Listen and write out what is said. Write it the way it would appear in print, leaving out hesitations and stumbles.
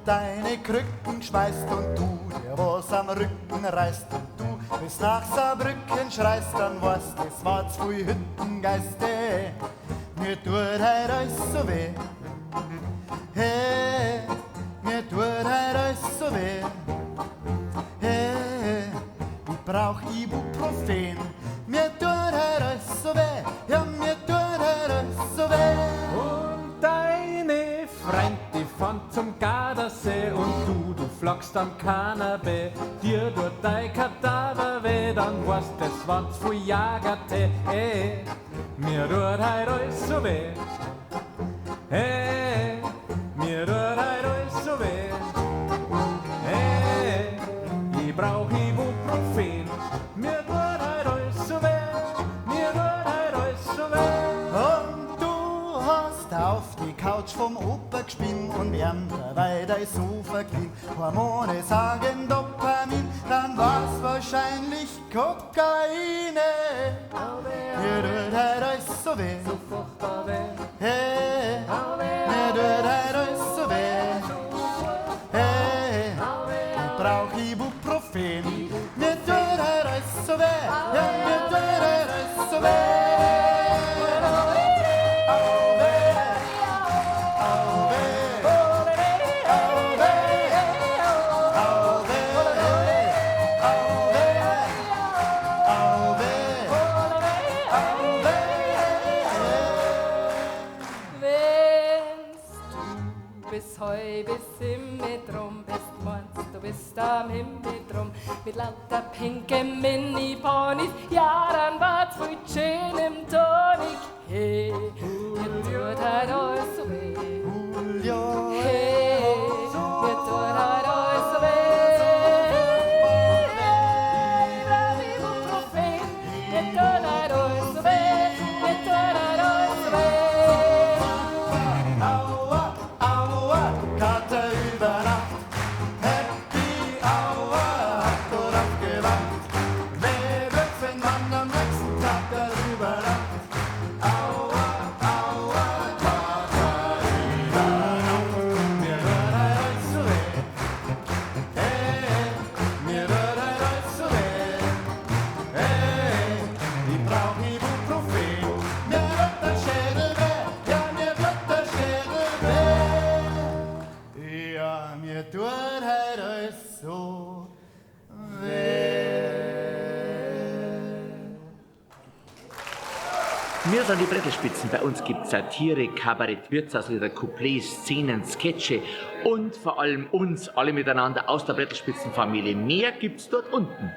Deine Krücken schmeißt und du dir was am Rücken reißt und du bis nach Saarbrücken schreist, dann war's, das war zwei Hüttengeiste. Mir tut heut alles so weh, hey, mir tut heut alles so weh, hey, ich brauch Ibuprofen, mir tut heut alles so weh, ja, mir tut heut alles so weh. Und deine Freund, die fand zum Gardasee und du flachst am Kanapee, dir tut dein Kadaver weh, dann weißt, das war zu Jagertee, hey, mir tut heut alles so weh, hey, mir tut heut alles so weh, hey, ich brauch Ibuprofen, mir tut heut alles so weh, mir tut heut alles so weh. Und du hast auf die Couch vom Opa gespinn und weil dein Sofa clean. Hormone sagen Dopamin, dann war's wahrscheinlich Kokaine. Mir tut heut alles so weh, So furchtbar weh, hey, mir tut heut alles so weh, hey, ich brauch Ibuprofen, mir tut heut alles so weh, ja, mir tut heut alles so weh. Bis im Metrum bist, meinst du bist am Himmel drum, mit lauter pinke Mini-Ponys, ja, dann war's voll schön im Tonik, hey, mir tut halt alles so weh, hey, mir tut halt alles so weh, Ibuprofen, mir tut halt alles so weh, mir tut halt alles so weh. Karte über Nacht, Happy Hour, hat dort abgewacht. Wer wird, wenn man am nächsten Tag darüber lacht? Aua, aua, Karte über Nacht. Mir wird alles so weh, hey, mir wird alles so weh, hey, ich brauch Ibuprofen, mir wird der Schädel weh, ja, mir wird der Schädel weh. Ja, mir tut heut alles so weh. Wir sind die Brettelspitzen. Bei uns gibt es Satire, Kabarett, Wirtshauslieder, Couplets, Szenen, Sketche und vor allem uns alle miteinander aus der Brettelspitzenfamilie. Mehr gibt's dort unten.